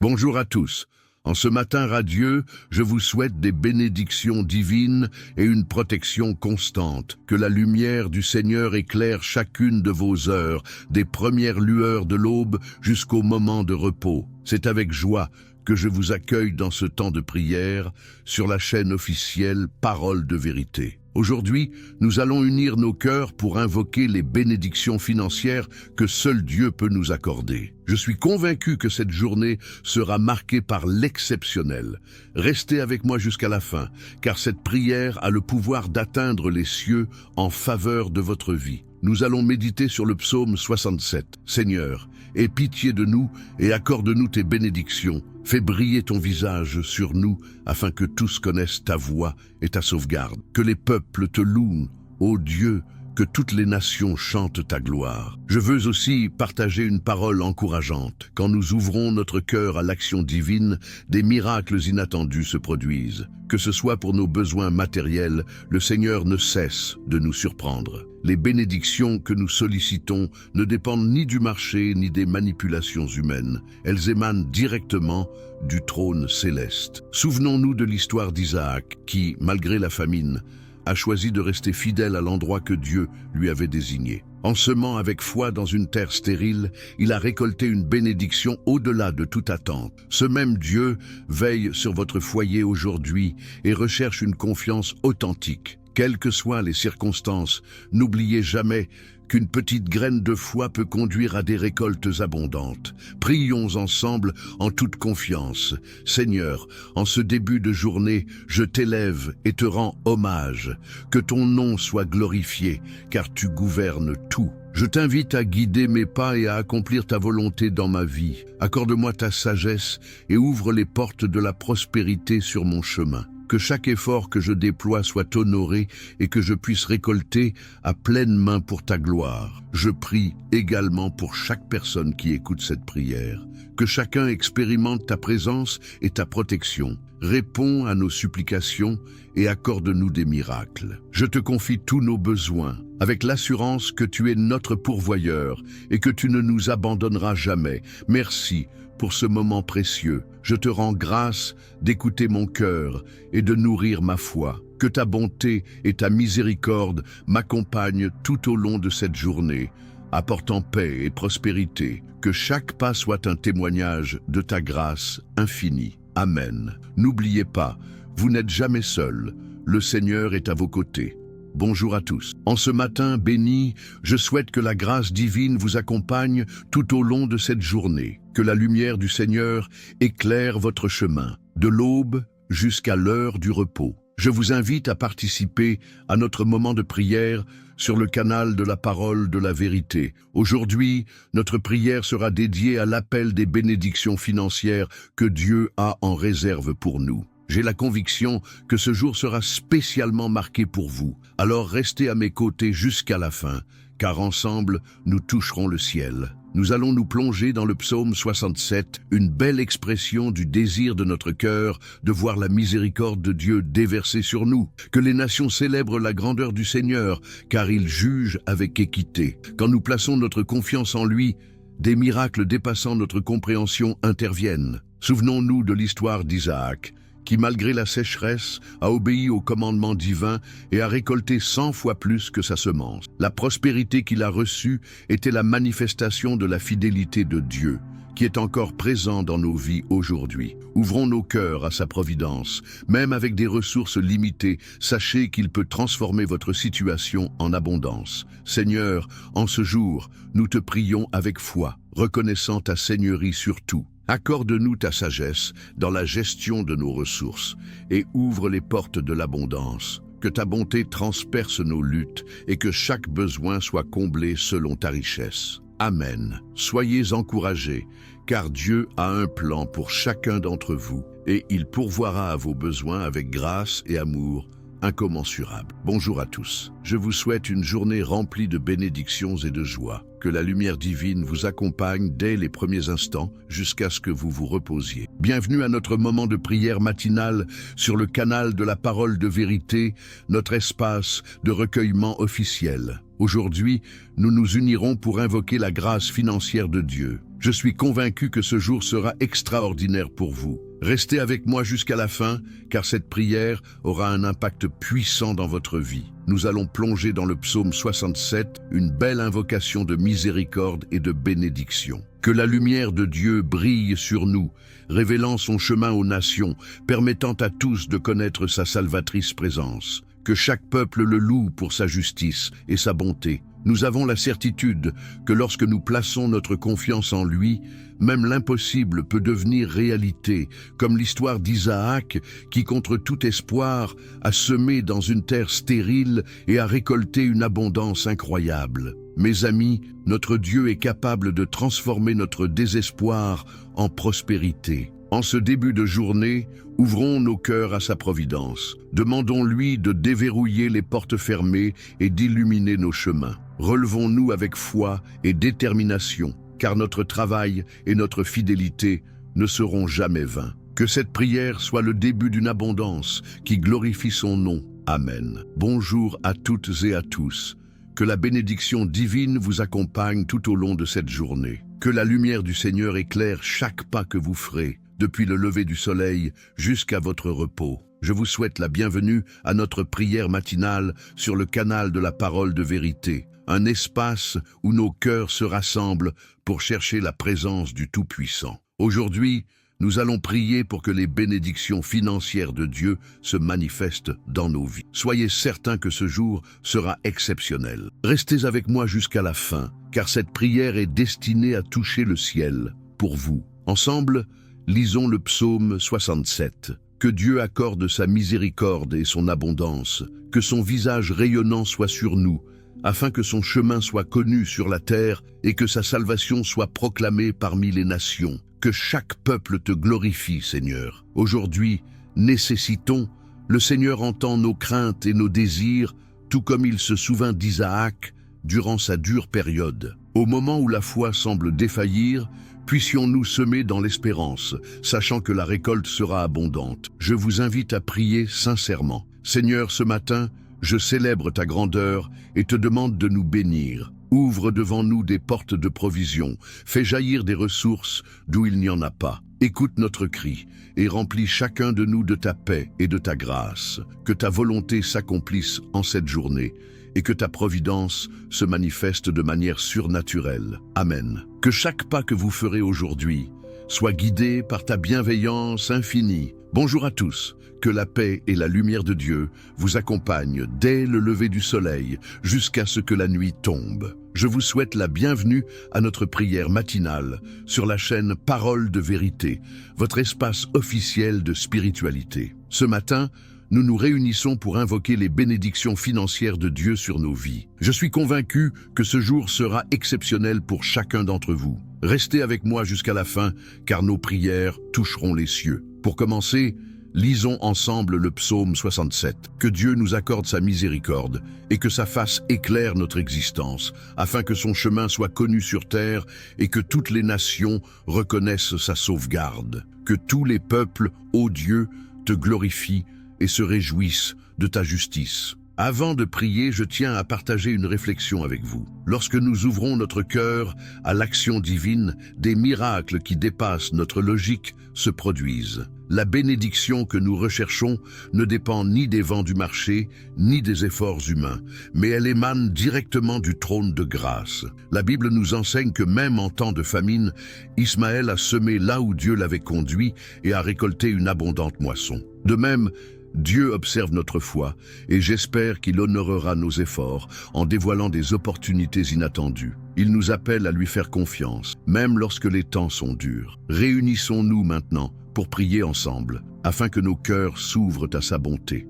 Bonjour à tous. En ce matin radieux, je vous souhaite des bénédictions divines et une protection constante. Que la lumière du Seigneur éclaire chacune de vos heures, des premières lueurs de l'aube jusqu'au moment de repos. C'est avec joie que je vous accueille dans ce temps de prière sur la chaîne officielle Parole de Vérité. Aujourd'hui, nous allons unir nos cœurs pour invoquer les bénédictions financières que seul Dieu peut nous accorder. Je suis convaincu que cette journée sera marquée par l'exceptionnel. Restez avec moi jusqu'à la fin, car cette prière a le pouvoir d'atteindre les cieux en faveur de votre vie. Nous allons méditer sur le psaume 67. Seigneur, aie pitié de nous et accorde-nous tes bénédictions. Fais briller ton visage sur nous, afin que tous connaissent ta voix et ta sauvegarde. Que les peuples te louent, ô Dieu, que toutes les nations chantent ta gloire. Je veux aussi partager une parole encourageante. Quand nous ouvrons notre cœur à l'action divine, des miracles inattendus se produisent. Que ce soit pour nos besoins matériels, le Seigneur ne cesse de nous surprendre. Les bénédictions que nous sollicitons ne dépendent ni du marché ni des manipulations humaines. Elles émanent directement du trône céleste. Souvenons-nous de l'histoire d'Isaac qui, malgré la famine, a choisi de rester fidèle à l'endroit que Dieu lui avait désigné. En semant avec foi dans une terre stérile, il a récolté une bénédiction au-delà de toute attente. Ce même Dieu veille sur votre foyer aujourd'hui et recherche une confiance authentique. Quelles que soient les circonstances, n'oubliez jamais qu'une petite graine de foi peut conduire à des récoltes abondantes. Prions ensemble en toute confiance. Seigneur, en ce début de journée, je t'élève et te rends hommage. Que ton nom soit glorifié, car tu gouvernes tout. Je t'invite à guider mes pas et à accomplir ta volonté dans ma vie. Accorde-moi ta sagesse et ouvre les portes de la prospérité sur mon chemin. Que chaque effort que je déploie soit honoré et que je puisse récolter à pleine main pour ta gloire. Je prie également pour chaque personne qui écoute cette prière. Que chacun expérimente ta présence et ta protection. Réponds à nos supplications et accorde-nous des miracles. Je te confie tous nos besoins, avec l'assurance que tu es notre pourvoyeur et que tu ne nous abandonneras jamais. Merci pour ce moment précieux. Je te rends grâce d'écouter mon cœur et de nourrir ma foi. Que ta bonté et ta miséricorde m'accompagnent tout au long de cette journée, apportant paix et prospérité. Que chaque pas soit un témoignage de ta grâce infinie. Amen. N'oubliez pas, vous n'êtes jamais seul. Le Seigneur est à vos côtés. Bonjour à tous. En ce matin béni, je souhaite que la grâce divine vous accompagne tout au long de cette journée. Que la lumière du Seigneur éclaire votre chemin, de l'aube jusqu'à l'heure du repos. Je vous invite à participer à notre moment de prière sur le canal de la Parole de la Vérité. Aujourd'hui, notre prière sera dédiée à l'appel des bénédictions financières que Dieu a en réserve pour nous. J'ai la conviction que ce jour sera spécialement marqué pour vous. Alors restez à mes côtés jusqu'à la fin, car ensemble, nous toucherons le ciel. Nous allons nous plonger dans le psaume 67, une belle expression du désir de notre cœur de voir la miséricorde de Dieu déversée sur nous. Que les nations célèbrent la grandeur du Seigneur, car il juge avec équité. Quand nous plaçons notre confiance en lui, des miracles dépassant notre compréhension interviennent. Souvenons-nous de l'histoire d'Isaac, qui malgré la sécheresse a obéi au commandement divin et a récolté 100 fois plus que sa semence. La prospérité qu'il a reçue était la manifestation de la fidélité de Dieu, qui est encore présent dans nos vies aujourd'hui. Ouvrons nos cœurs à sa providence. Même avec des ressources limitées, sachez qu'il peut transformer votre situation en abondance. Seigneur, en ce jour, nous te prions avec foi, reconnaissant ta seigneurie sur tout. Accorde-nous ta sagesse dans la gestion de nos ressources et ouvre les portes de l'abondance. Que ta bonté transperce nos luttes et que chaque besoin soit comblé selon ta richesse. Amen. Soyez encouragés, car Dieu a un plan pour chacun d'entre vous et il pourvoira à vos besoins avec grâce et amour incommensurable. Bonjour à tous. Je vous souhaite une journée remplie de bénédictions et de joie. Que la lumière divine vous accompagne dès les premiers instants jusqu'à ce que vous vous reposiez. Bienvenue à notre moment de prière matinale sur le canal de la Parole de Vérité, notre espace de recueillement officiel. Aujourd'hui, nous nous unirons pour invoquer la grâce financière de Dieu. Je suis convaincu que ce jour sera extraordinaire pour vous. Restez avec moi jusqu'à la fin, car cette prière aura un impact puissant dans votre vie. Nous allons plonger dans le psaume 67, une belle invocation de miséricorde et de bénédiction. Que la lumière de Dieu brille sur nous, révélant son chemin aux nations, permettant à tous de connaître sa salvatrice présence. Que chaque peuple le loue pour sa justice et sa bonté. Nous avons la certitude que lorsque nous plaçons notre confiance en lui, même l'impossible peut devenir réalité, comme l'histoire d'Isaac qui, contre tout espoir, a semé dans une terre stérile et a récolté une abondance incroyable. Mes amis, notre Dieu est capable de transformer notre désespoir en prospérité. En ce début de journée, ouvrons nos cœurs à sa providence. Demandons-lui de déverrouiller les portes fermées et d'illuminer nos chemins. Relevons-nous avec foi et détermination, car notre travail et notre fidélité ne seront jamais vains. Que cette prière soit le début d'une abondance qui glorifie son nom. Amen. Bonjour à toutes et à tous. Que la bénédiction divine vous accompagne tout au long de cette journée. Que la lumière du Seigneur éclaire chaque pas que vous ferez, depuis le lever du soleil jusqu'à votre repos. Je vous souhaite la bienvenue à notre prière matinale sur le canal de la parole de vérité, un espace où nos cœurs se rassemblent pour chercher la présence du Tout-Puissant. Aujourd'hui, nous allons prier pour que les bénédictions financières de Dieu se manifestent dans nos vies. Soyez certains que ce jour sera exceptionnel. Restez avec moi jusqu'à la fin, car cette prière est destinée à toucher le ciel pour vous. Ensemble, lisons le psaume 67. Que Dieu accorde sa miséricorde et son abondance, que son visage rayonnant soit sur nous, afin que son chemin soit connu sur la terre et que sa salvation soit proclamée parmi les nations. Que chaque peuple te glorifie, Seigneur. Aujourd'hui, nécessitons, le Seigneur entend nos craintes et nos désirs, tout comme il se souvint d'Isaac durant sa dure période. Au moment où la foi semble défaillir, puissions-nous semer dans l'espérance, sachant que la récolte sera abondante. Je vous invite à prier sincèrement. Seigneur, ce matin, je célèbre ta grandeur et te demande de nous bénir. Ouvre devant nous des portes de provision, fais jaillir des ressources d'où il n'y en a pas. Écoute notre cri et remplis chacun de nous de ta paix et de ta grâce. Que ta volonté s'accomplisse en cette journée et que ta providence se manifeste de manière surnaturelle. Amen. Que chaque pas que vous ferez aujourd'hui soit guidé par ta bienveillance infinie. Bonjour à tous. Que la paix et la lumière de Dieu vous accompagnent dès le lever du soleil jusqu'à ce que la nuit tombe. Je vous souhaite la bienvenue à notre prière matinale sur la chaîne Parole de Vérité, votre espace officiel de spiritualité. Ce matin, nous nous réunissons pour invoquer les bénédictions financières de Dieu sur nos vies. Je suis convaincu que ce jour sera exceptionnel pour chacun d'entre vous. Restez avec moi jusqu'à la fin, car nos prières toucheront les cieux. Pour commencer, lisons ensemble le psaume 67. Que Dieu nous accorde sa miséricorde et que sa face éclaire notre existence, afin que son chemin soit connu sur terre et que toutes les nations reconnaissent sa sauvegarde. Que tous les peuples, ô Dieu, te glorifient et se réjouissent de ta justice. Avant de prier, je tiens à partager une réflexion avec vous. Lorsque nous ouvrons notre cœur à l'action divine, des miracles qui dépassent notre logique se produisent. La bénédiction que nous recherchons ne dépend ni des vents du marché, ni des efforts humains, mais elle émane directement du trône de grâce. La Bible nous enseigne que même en temps de famine, Ismaël a semé là où Dieu l'avait conduit et a récolté une abondante moisson. De même, Dieu observe notre foi et j'espère qu'il honorera nos efforts en dévoilant des opportunités inattendues. Il nous appelle à lui faire confiance, même lorsque les temps sont durs. Réunissons-nous maintenant pour prier ensemble, afin que nos cœurs s'ouvrent à sa bonté.